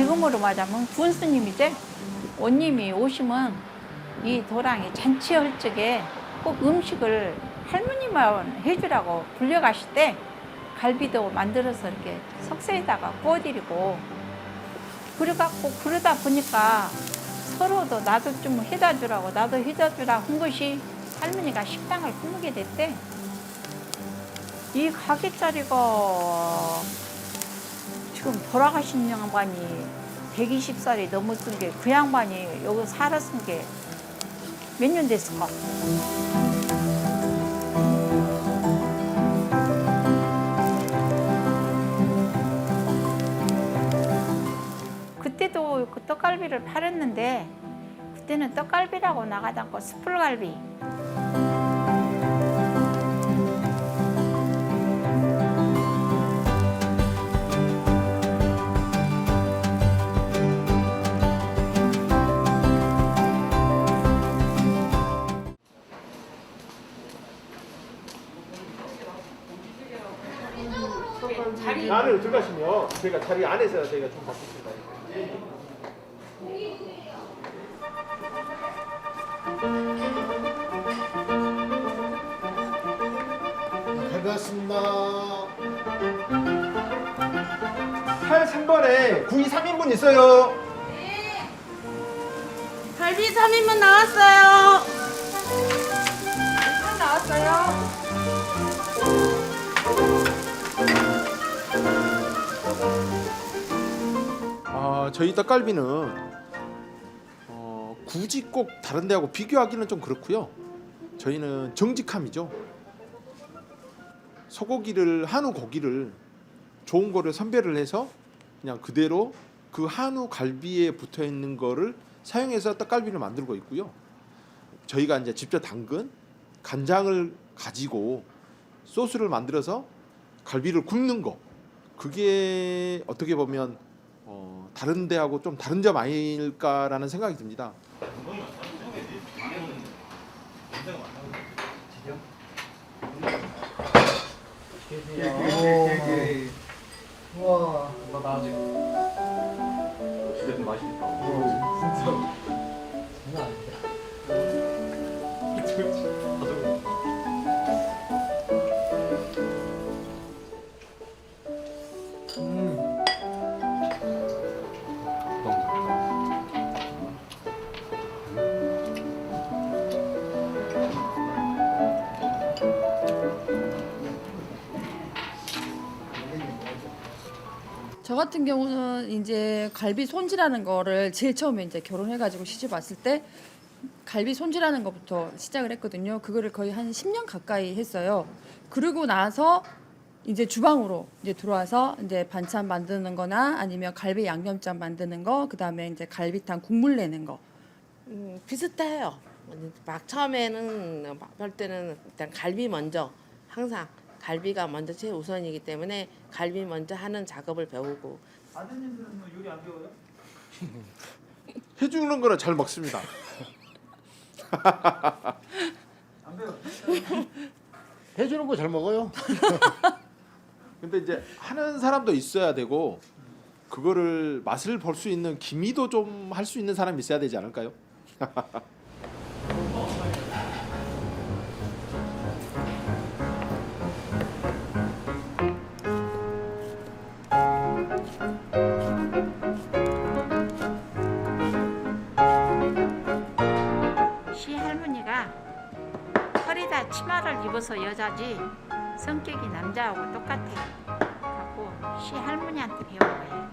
지금으로 말하면 군수님이지. 원님이 오시면 이 도랑이 잔치할 적에 꼭 음식을 할머니만 해주라고 불려가실 때 갈비도 만들어서 이렇게 석쇠에다가 구워드리고 그래갖고 그러다 보니까 서로도 나도 좀 해다 주라고 나도 해다 주라 한 것이 할머니가 식당을 꾸미게 됐대. 이 가게 자리가 지금 돌아가신 양반이 120살이 넘었던 게 그 양반이 여기 살았은 게 몇 년 됐을까? 그때도 그 떡갈비를 팔았는데 그때는 떡갈비라고 나가지 않고 숯불갈비. 안으로 들어가시면 저희가 자리 안에서 저희가 좀 받겠습니다. 잘 봤습니다. 83번에 구이 3인분 있어요. 갈비 3인분 나왔어요. 나왔어요. 저희 떡갈비는 굳이 꼭 다른 데하고 비교하기는 좀 그렇고요. 저희는 정직함이죠. 소고기를 한우 고기를 좋은 거를 선별을 해서 그냥 그대로 그 한우 갈비에 붙어 있는 거를 사용해서 떡갈비를 만들고 있고요. 저희가 이제 직접 담근 간장을 가지고 소스를 만들어서 갈비를 굽는 거, 그게 어떻게 보면 다른 데하고 좀 다른 점 아닐까라는 생각이 듭니다. 와, 나 아직 진짜 맛있겠다. 진짜 장난 아니다. 저 같은 경우는 이제 갈비 손질하는 거를 제일 처음에 이제 결혼해가지고 시집 왔을 때 갈비 손질하는 것부터 시작을 했거든요. 그거를 거의 한 10년 가까이 했어요. 그러고 나서 이제 주방으로 이제 들어와서 이제 반찬 만드는 거나 아니면 갈비 양념장 만드는 거, 그다음에 이제 갈비탕 국물 내는 거. 비슷해요. 막 처음에는 할 때는 일단 갈비 먼저 항상 갈비가 먼저 최우선이기 때문에 갈비 먼저 하는 작업을 배우고. 아드님들은 뭐 요리 안 배워요? 해주는 거는 잘 먹습니다. 안 배워. 해주는 거 잘 먹어요. 근데 이제 하는 사람도 있어야 되고 그거를 맛을 볼 수 있는 기미도 좀 할 수 있는 사람이 있어야 되지 않을까요? 시할머니가 허리다 치마를 입어서 여자지 성격이 남자하고 똑같아. 갖고 시할머니한테 배운 거야.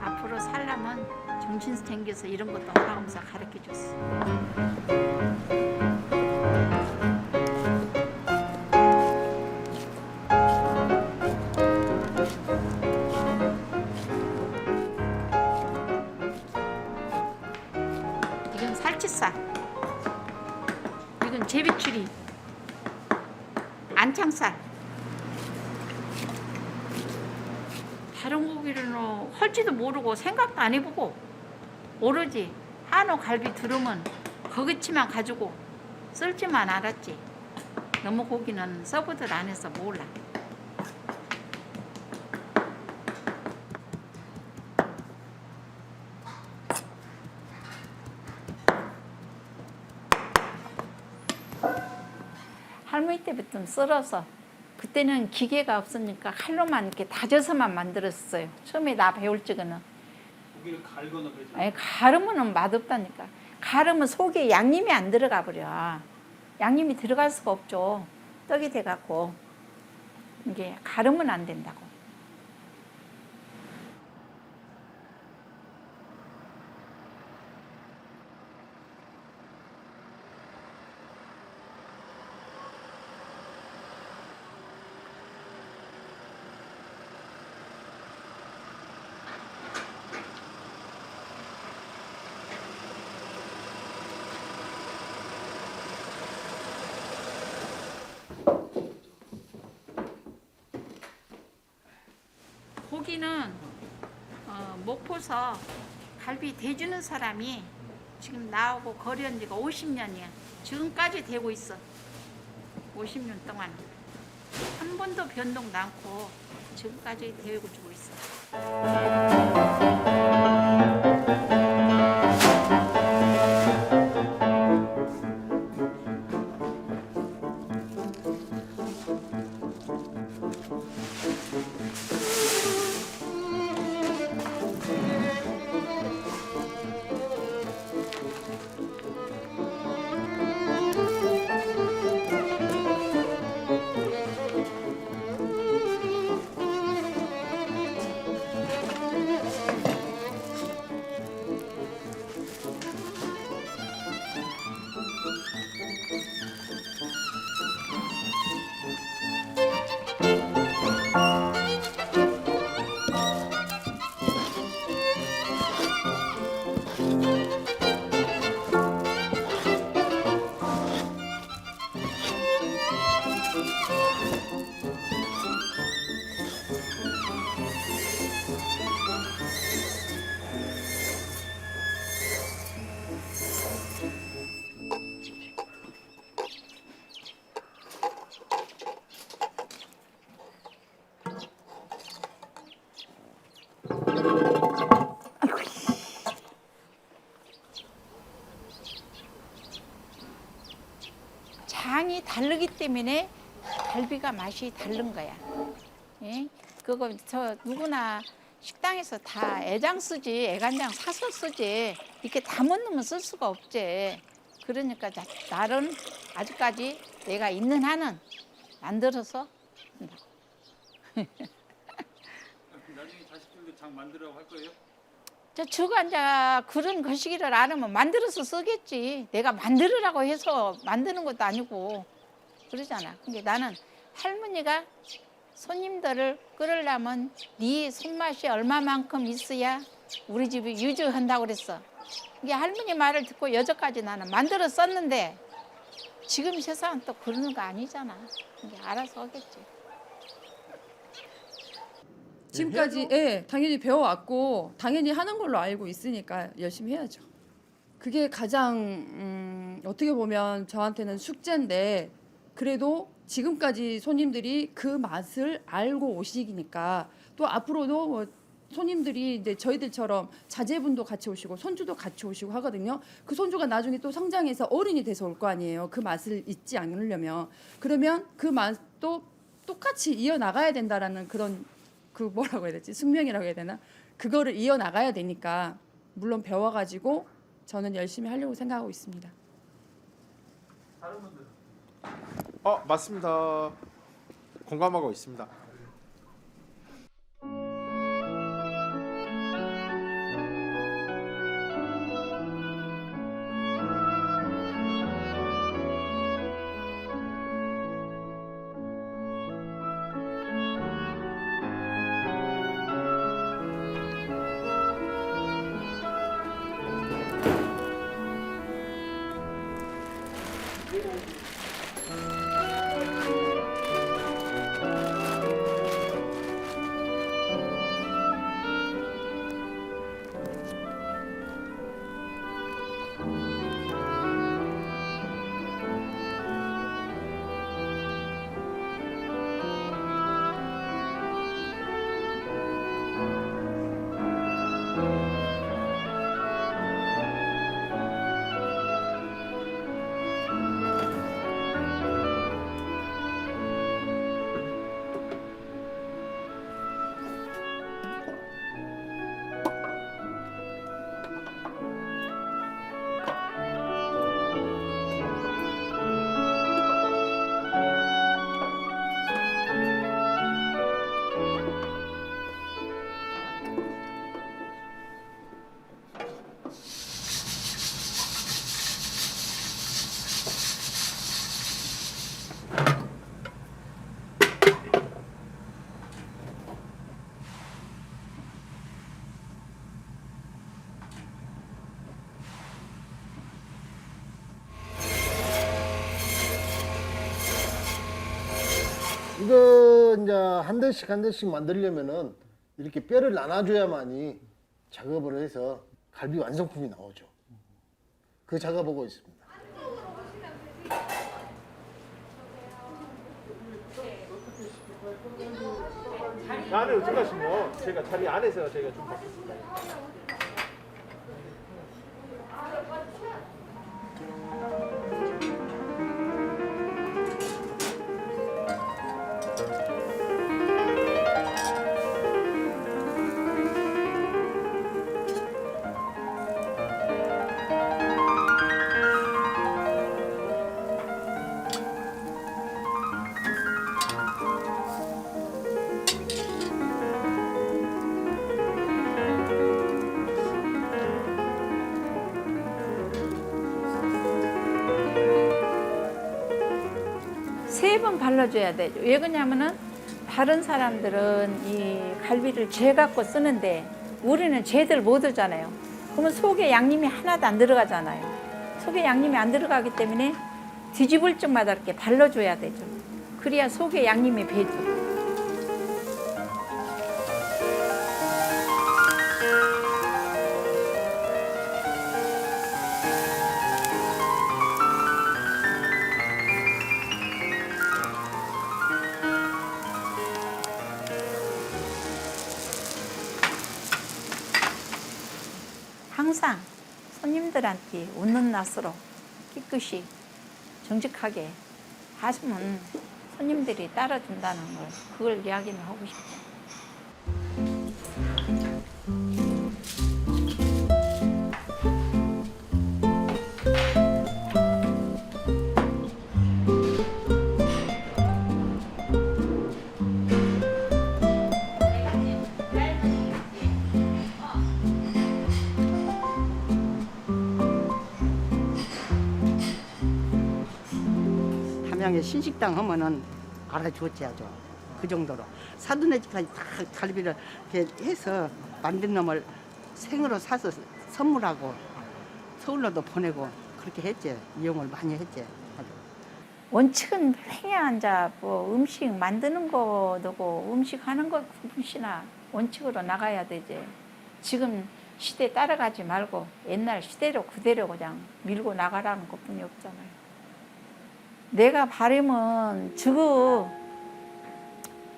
앞으로 살려면 정신 챙겨서 이런 것도 하면서 가르쳐 줬어. 이건 살치살, 이건 제비추리, 안창살. 다른 고기는 할지도 모르고 생각도 안 해보고 오로지 한우 갈비 들으면 거기치만 가지고 쓸지만 알았지. 너무 고기는 서브들 안 해서 몰라. 할머니 때부터 썰어서 그때는 기계가 없으니까 칼로만 이렇게 다져서만 만들었어요. 처음에 나 배울 적에는. 고기를 갈거나 그러지 아니, 가르면 맛없다니까. 가르면 속에 양념이 안 들어가 버려. 양념이 들어갈 수가 없죠. 떡이 돼갖고 이게 가르면 안 된다고. 고기는 못 퍼서 갈비 대주는 사람이 지금 나하고 거래한 지가 50년이야. 지금까지 되고 있어. 50년 동안 한 번도 변동 않고 지금까지 되고 주고 있어. 장이 다르기 때문에 갈비가 맛이 다른 거야. 예? 그거 저 누구나 식당에서 다 애장 쓰지 애간장 사서 쓰지 이렇게 다 못 넣으면 쓸 수가 없지. 그러니까 나는 아직까지 내가 있는 한은 만들어서 한다고. 나중에 자식들도 장 만들라고 할 거예요? 저가 이제 그런 거시기를 알으면 만들어서 쓰겠지. 내가 만들으라고 해서 만드는 것도 아니고 그러잖아. 그러니까 나는 할머니가 손님들을 끌으려면 네 손맛이 얼마만큼 있어야 우리 집이 유지한다고 그랬어. 이게 할머니 말을 듣고 여태까지 나는 만들어 썼는데 지금 세상은 또 그러는 거 아니잖아. 이게 알아서 하겠지. 지금까지 예, 당연히 배워왔고 당연히 하는 걸로 알고 있으니까 열심히 해야죠. 그게 가장 어떻게 보면 저한테는 숙제인데 그래도 지금까지 손님들이 그 맛을 알고 오시니까 또 앞으로도 뭐 손님들이 이제 저희들처럼 자제분도 같이 오시고 손주도 같이 오시고 하거든요. 그 손주가 나중에 또 성장해서 어른이 돼서 올 거 아니에요. 그 맛을 잊지 않으려면 그러면 그 맛도 똑같이 이어나가야 된다라는 그런 그 뭐라고 해야 되지? 숙명이라고 해야 되나? 그거를 이어나가야 되니까 물론 배워가지고 저는 열심히 하려고 생각하고 있습니다. 다른 분들은? 맞습니다. 공감하고 있습니다. 혼자 한 대씩 한 대씩 만들려면은 이렇게 뼈를 나눠줘야만이 작업을 해서 갈비 완성품이 나오죠. 그 작업하고 있습니다. 안에 들어가시면 제가 자리 안에서 저희가 좀 받겠습니다. 세 번 발라줘야 되죠. 왜 그러냐면은 다른 사람들은 이 갈비를 재 갖고 쓰는데 우리는 재들 못 하잖아요. 그러면 속에 양념이 하나도 안 들어가잖아요. 속에 양념이 안 들어가기 때문에 뒤집을 적마다 이렇게 발라줘야 되죠. 그래야 속에 양념이 배죠. 항상 손님들한테 웃는 낯으로 깨끗이 정직하게 하시면 손님들이 따라준다는 걸 그걸 이야기를 하고 싶어요. 담양에 신식당 하면은 알아주었지 아주 그 정도로 사돈네 집까지 다 갈비를 이렇게 해서 만든 놈을 생으로 사서 선물하고 서울로도 보내고 그렇게 했지. 이용을 많이 했지. 아주. 원칙은 그냥 이제 뭐 음식 만드는 거고 음식 하는 것 굿이나 원칙으로 나가야 되지. 지금 시대 따라가지 말고 옛날 시대로 그대로 그냥 밀고 나가라는 것뿐이 없잖아요. 내가 바람은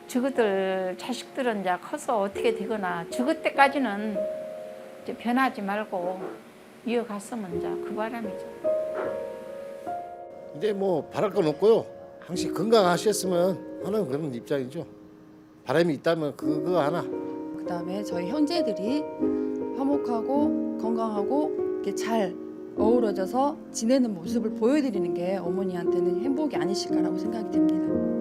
저거들 자식들은 이제 커서 어떻게 되거나 저거 때까지는 이제 변하지 말고 이어갔으면 이제 그 바람이죠. 이제 뭐 바랄 건 없고요. 항상 건강하셨으면 하는 그런 입장이죠. 바람이 있다면 그거 하나. 그다음에 저희 형제들이 화목하고 건강하고 이렇게 잘 어우러져서 지내는 모습을 보여드리는 게 어머니한테는 행복이 아니실까라고 생각이 됩니다.